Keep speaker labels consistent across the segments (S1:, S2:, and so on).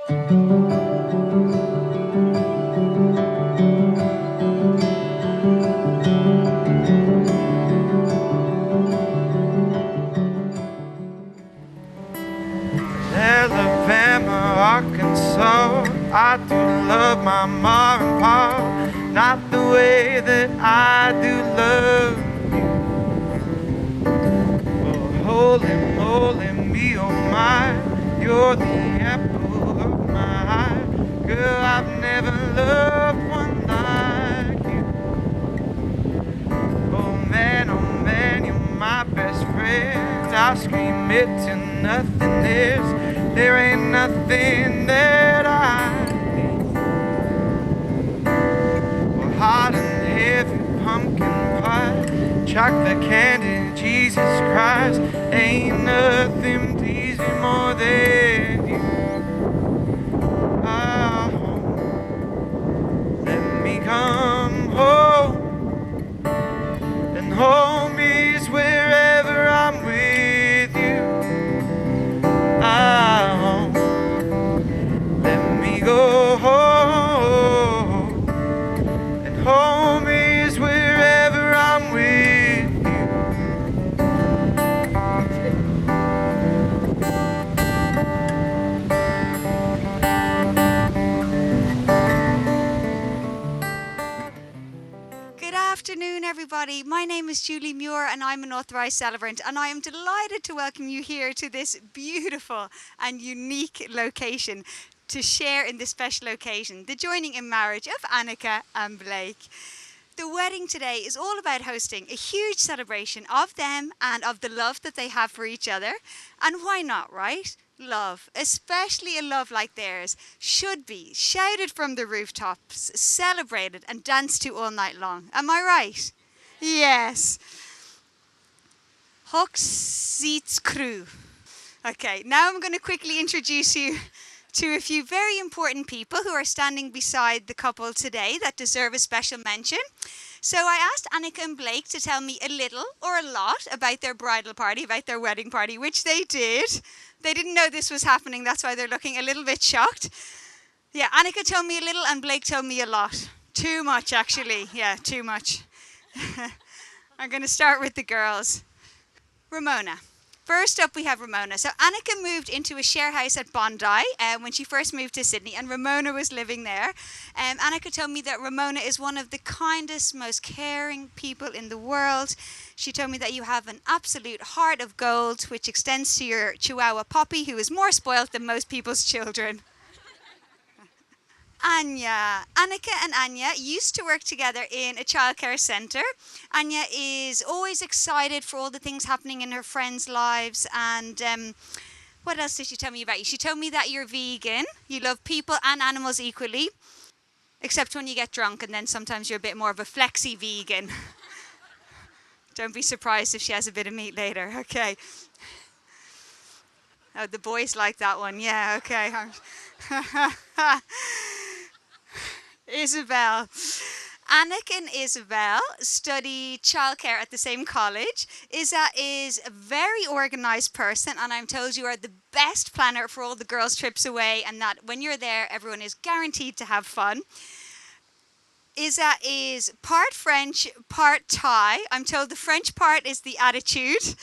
S1: Alabama, Arkansas, I do love my ma and pa, not the way that I do love you. Oh, holy moly, me, oh my, you're the apple of my eye. Girl, I've never loved one like you. Oh man, you're my best friend. I'll scream it till nothing is. There ain't nothing that I need. Well, hot and heavy pumpkin pie, chocolate candy, Jesus Christ. Ain't nothing please me more than you. Ah, let me come home. And home is wherever I'm with you. Ah, let me go home. And home is wherever I'm with you.
S2: Good afternoon, everybody. My name is Julie Muir and I'm an authorised celebrant, and I am delighted to welcome you here to this beautiful and unique location to share in this special occasion, the joining in marriage of Annika and Blake. The wedding today is all about hosting a huge celebration of them and of the love that they have for each other. And why not, right? Love, especially a love like theirs, should be shouted from the rooftops, celebrated and danced to all night long. Am I right? Yes. Hochzeits crew. Okay, now I'm going to quickly introduce you to a few very important people who are standing beside the couple today that deserve a special mention. So I asked Annika and Blake to tell me a little or a lot about their bridal party, about their wedding party, which they did. They didn't know this was happening, that's why they're looking a little bit shocked. Yeah, Annika told me a little and Blake told me a lot. Too much, actually. Yeah, too much. I'm going to start with the girls. Ramona. First up, we have Ramona. So Annika moved into a share house at Bondi when she first moved to Sydney, and Ramona was living there. Annika told me that Ramona is one of the kindest, most caring people in the world. She told me that you have an absolute heart of gold, which extends to your Chihuahua Poppy, who is more spoilt than most people's children. Anya. Annika and Anya used to work together in a childcare centre. Anya is always excited for all the things happening in her friends' lives. And what else did she tell me about you? She told me that you're vegan. You love people and animals equally, except when you get drunk, and then sometimes you're a bit more of a flexi vegan. Don't be surprised if she has a bit of meat later. Okay. Oh, the boys like that one. Yeah, okay. Isabel. Annika and Isabel study childcare at the same college. Isa is a very organised person, and I'm told you are the best planner for all the girls' trips away, and that when you're there, everyone is guaranteed to have fun. Isa is part French, part Thai. I'm told the French part is the attitude,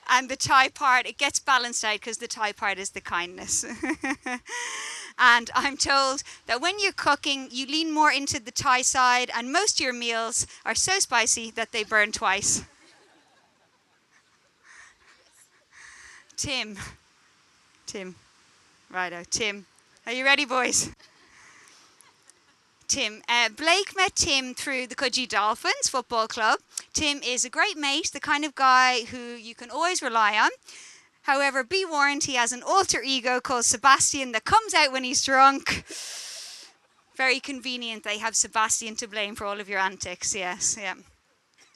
S2: and the Thai part, it gets balanced out because the Thai part is the kindness. And I'm told that when you're cooking, you lean more into the Thai side, and most of your meals are so spicy that they burn twice. Tim. Righto, Tim. Are you ready, boys? Tim. Blake met Tim through the Coogee Dolphins Football Club. Tim is a great mate, the kind of guy who you can always rely on. However, be warned, he has an alter ego called Sebastian that comes out when he's drunk. Very convenient they have Sebastian to blame for all of your antics, yes, yeah.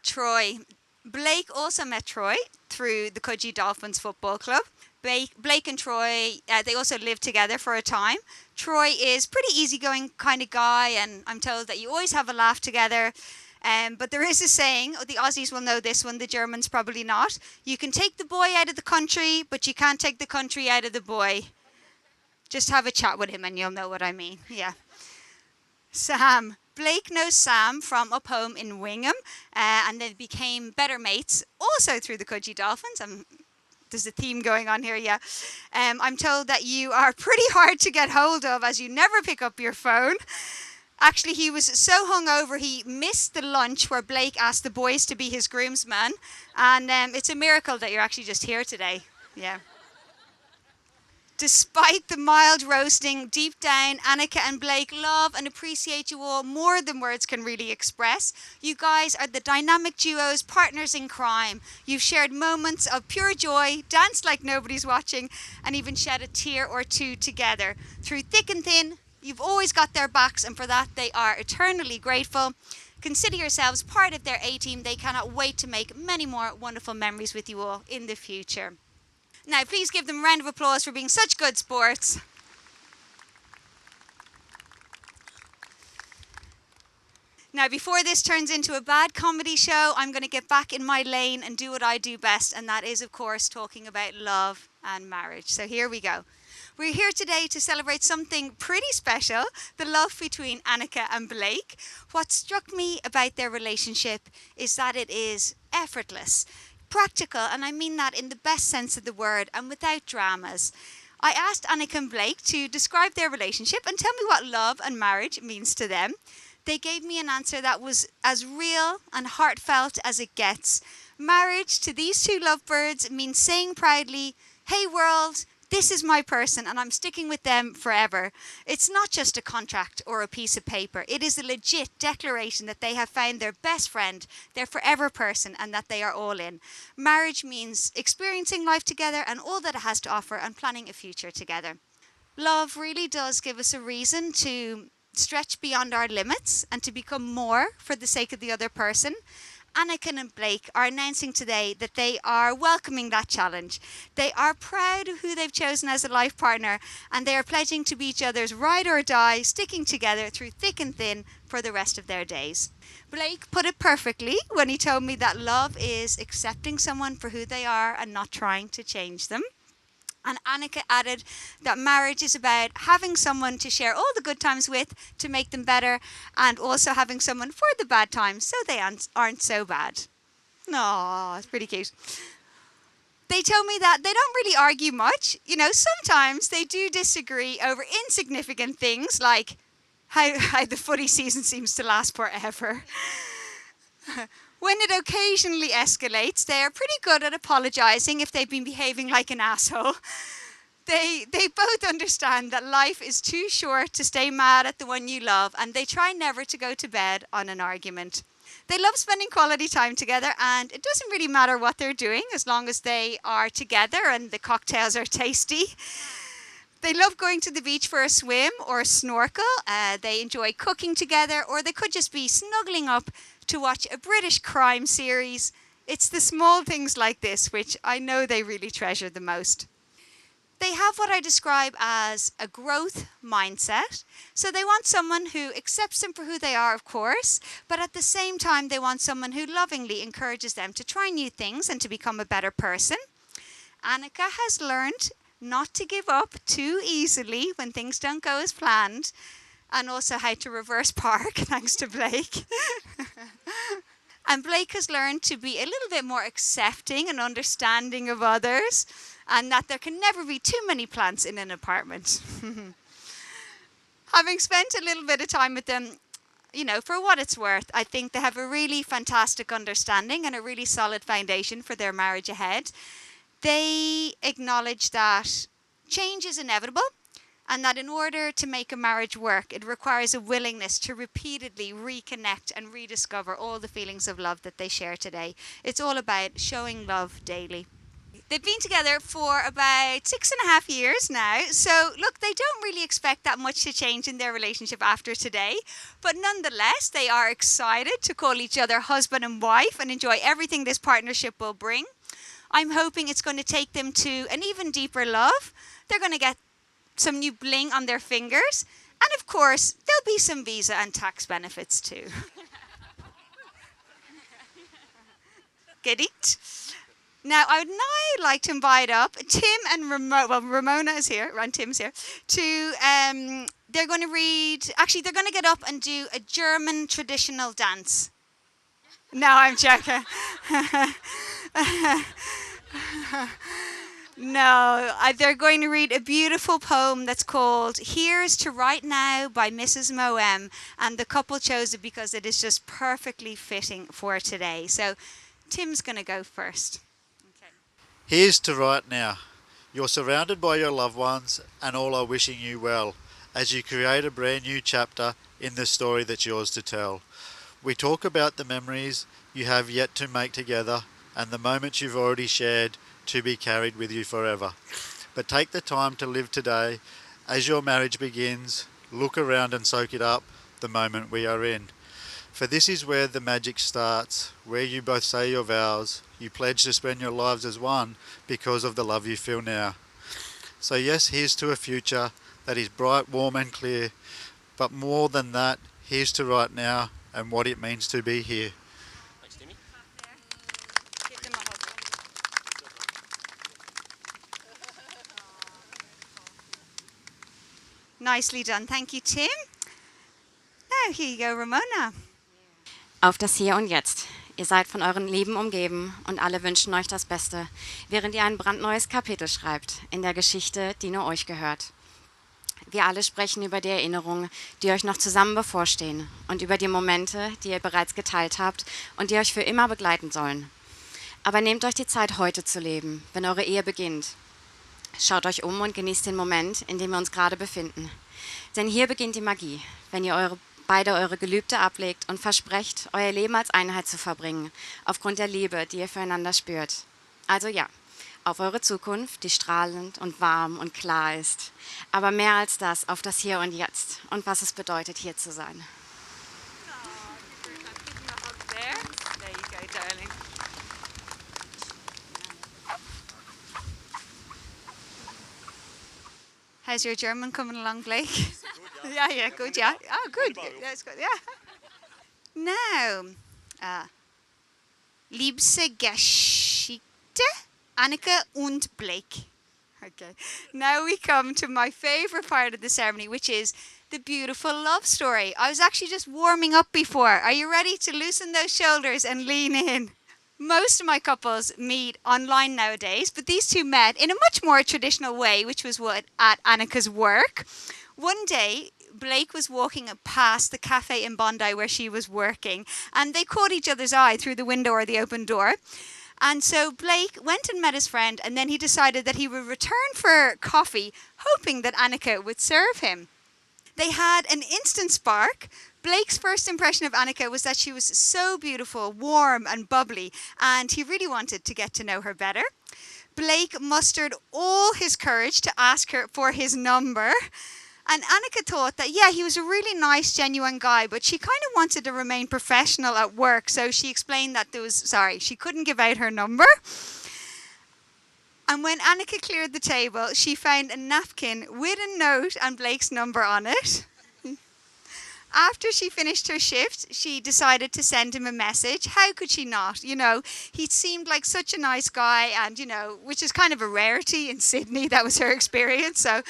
S2: Troy. Blake also met Troy through the Coogee Dolphins Football Club. Blake and Troy, they also lived together for a time. Troy is pretty easygoing kind of guy, and I'm told that you always have a laugh together. But there is a saying, the Aussies will know this one, the Germans probably not. You can take the boy out of the country, but you can't take the country out of the boy. Just have a chat with him and you'll know what I mean. Yeah. Sam. Blake knows Sam from up home in Wingham, and they became better mates also through the Coogee Dolphins. There's a theme going on here, yeah. I'm told that you are pretty hard to get hold of as you never pick up your phone. Actually, he was so hungover he missed the lunch where Blake asked the boys to be his groomsman, and it's a miracle that you're actually just here today. Yeah. Despite the mild roasting, deep down, Annika and Blake love and appreciate you all more than words can really express. You guys are the dynamic duos, partners in crime. You've shared moments of pure joy, danced like nobody's watching, and even shed a tear or two together. Through thick and thin, you've always got their backs, and for that they are eternally grateful. Consider yourselves part of their A-team. They cannot wait to make many more wonderful memories with you all in the future. Now, please give them a round of applause for being such good sports. Now, before this turns into a bad comedy show, I'm going to get back in my lane and do what I do best, and that is, of course, talking about love and marriage. So here we go. We're here today to celebrate something pretty special, the love between Annika and Blake. What struck me about their relationship is that it is effortless, practical, and I mean that in the best sense of the word, and without dramas. I asked Annika and Blake to describe their relationship and tell me what love and marriage means to them. They gave me an answer that was as real and heartfelt as it gets. Marriage to these two lovebirds means saying proudly, "Hey world, this is my person and I'm sticking with them forever." It's not just a contract or a piece of paper. It is a legit declaration that they have found their best friend, their forever person, and that they are all in. Marriage means experiencing life together and all that it has to offer and planning a future together. Love really does give us a reason to stretch beyond our limits and to become more for the sake of the other person. Annika and Blake are announcing today that they are welcoming that challenge. They are proud of who they've chosen as a life partner, and they are pledging to be each other's ride or die, sticking together through thick and thin for the rest of their days. Blake put it perfectly when he told me that love is accepting someone for who they are and not trying to change them. And Annika added that marriage is about having someone to share all the good times with to make them better, and also having someone for the bad times so they aren't so bad. Aww, it's pretty cute. They told me that they don't really argue much. You know, sometimes they do disagree over insignificant things like how the footy season seems to last forever. When it occasionally escalates, they are pretty good at apologizing if they've been behaving like an asshole. They both understand that life is too short to stay mad at the one you love, and they try never to go to bed on an argument. They love spending quality time together, and it doesn't really matter what they're doing as long as they are together and the cocktails are tasty. They love going to the beach for a swim or a snorkel. They enjoy cooking together, or they could just be snuggling up to watch a British crime series. It's the small things like this which I know they really treasure the most. They have what I describe as a growth mindset. So they want someone who accepts them for who they are, of course, but at the same time they want someone who lovingly encourages them to try new things and to become a better person. Annika has learned not to give up too easily when things don't go as planned, and also how to reverse park, thanks to Blake. And Blake has learned to be a little bit more accepting and understanding of others, and that there can never be too many plants in an apartment. Having spent a little bit of time with them, you know, for what it's worth, I think they have a really fantastic understanding and a really solid foundation for their marriage ahead. They acknowledge that change is inevitable, and that in order to make a marriage work, it requires a willingness to repeatedly reconnect and rediscover all the feelings of love that they share today. It's all about showing love daily. They've been together for about 6.5 years now, so look, they don't really expect that much to change in their relationship after today, but nonetheless, they are excited to call each other husband and wife and enjoy everything this partnership will bring. I'm hoping it's going to take them to an even deeper love. They're going to get some new bling on their fingers, and of course there'll be some visa and tax benefits too. Get it? Now, I would now like to invite up Tim and Ramona is here, and Tim's here, they're going to read, actually, they're going to get up and do a German traditional dance. No, I'm joking. No, they're going to read a beautiful poem that's called Here's to Right Now by Mrs. Moem, and the couple chose it because it is just perfectly fitting for today. So Tim's going to go first. Okay.
S3: Here's to right now. You're surrounded by your loved ones and all are wishing you well as you create a brand new chapter in the story that's yours to tell. We talk about the memories you have yet to make together and the moments you've already shared to be carried with you forever. But take the time to live today as your marriage begins. Look around and soak it up, the moment we are in. For this is where the magic starts, where you both say your vows, you pledge to spend your lives as one because of the love you feel now. So yes, here's to a future that is bright, warm and clear, but more than that, here's to right now and what it means to be here.
S4: Thanks, Timmy.
S2: Give them a hug. Nicely done. Thank you, Tim. Now, here you go, Ramona.
S5: Auf das Hier und Jetzt. Ihr seid von euren Lieben umgeben und alle wünschen euch das Beste, während ihr ein brandneues Kapitel schreibt in der Geschichte, die nur euch gehört. Wir alle sprechen über die Erinnerungen, die euch noch zusammen bevorstehen und über die Momente, die ihr bereits geteilt habt und die euch für immer begleiten sollen. Aber nehmt euch die Zeit, heute zu leben, wenn eure Ehe beginnt. Schaut euch um und genießt den Moment, in dem wir uns gerade befinden. Denn hier beginnt die Magie, wenn ihr beide eure Gelübde ablegt und versprecht, euer Leben als Einheit zu verbringen, aufgrund der Liebe, die ihr füreinander spürt. Also ja, auf eure Zukunft, die strahlend und warm und klar ist. Aber mehr als das, auf das Hier und Jetzt und was es bedeutet, hier zu sein.
S2: There you go, darling. How's your German coming along, Blake? Yeah, good, yeah. Oh, good. That's good, yeah. Now, liebste Geschichte, Annika and Blake. Okay. Now we come to my favorite part of the ceremony, which is the beautiful love story. I was actually just warming up before. Are you ready to loosen those shoulders and lean in? Most of my couples meet online nowadays, but these two met in a much more traditional way, which was at Annika's work. One day, Blake was walking past the cafe in Bondi where she was working, and they caught each other's eye through the window or the open door. And so Blake went and met his friend, and then he decided that he would return for coffee, hoping that Annika would serve him. They had an instant spark. Blake's first impression of Annika was that she was so beautiful, warm and bubbly, and he really wanted to get to know her better. Blake mustered all his courage to ask her for his number. And Annika thought that, yeah, he was a really nice, genuine guy, but she kind of wanted to remain professional at work, so she explained that she couldn't give out her number. And when Annika cleared the table, she found a napkin with a note and Blake's number on it. After she finished her shift, she decided to send him a message. How could she not? You know, he seemed like such a nice guy, and, you know, which is kind of a rarity in Sydney. That was her experience. So,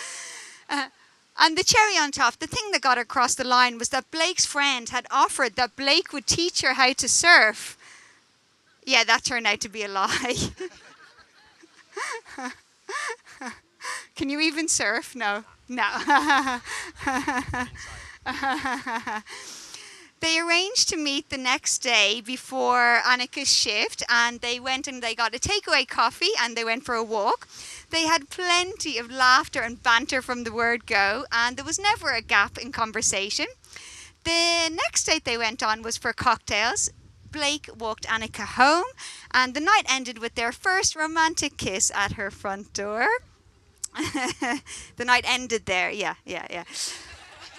S2: and the cherry on top, the thing that got her across the line was that Blake's friend had offered that Blake would teach her how to surf. Yeah, that turned out to be a lie. Can you even surf? No. They arranged to meet the next day before Annika's shift, and they went and they got a takeaway coffee and they went for a walk. They had plenty of laughter and banter from the word go, and there was never a gap in conversation. The next date they went on was for cocktails. Blake walked Annika home, and the night ended with their first romantic kiss at her front door. The night ended there, yeah.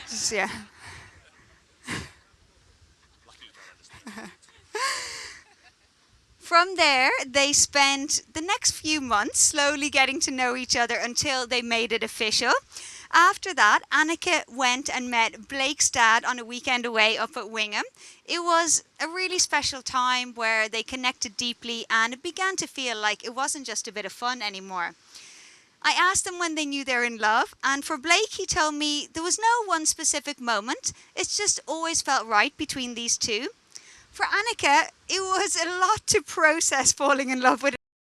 S2: Just, yeah. From there, they spent the next few months slowly getting to know each other until they made it official. After that, Annika went and met Blake's dad on a weekend away up at Wingham. It was a really special time where they connected deeply, and it began to feel like it wasn't just a bit of fun anymore. I asked them when they knew they're in love, and for Blake, he told me there was no one specific moment. It's just always felt right between these two. For Annika, it was a lot to process falling in love with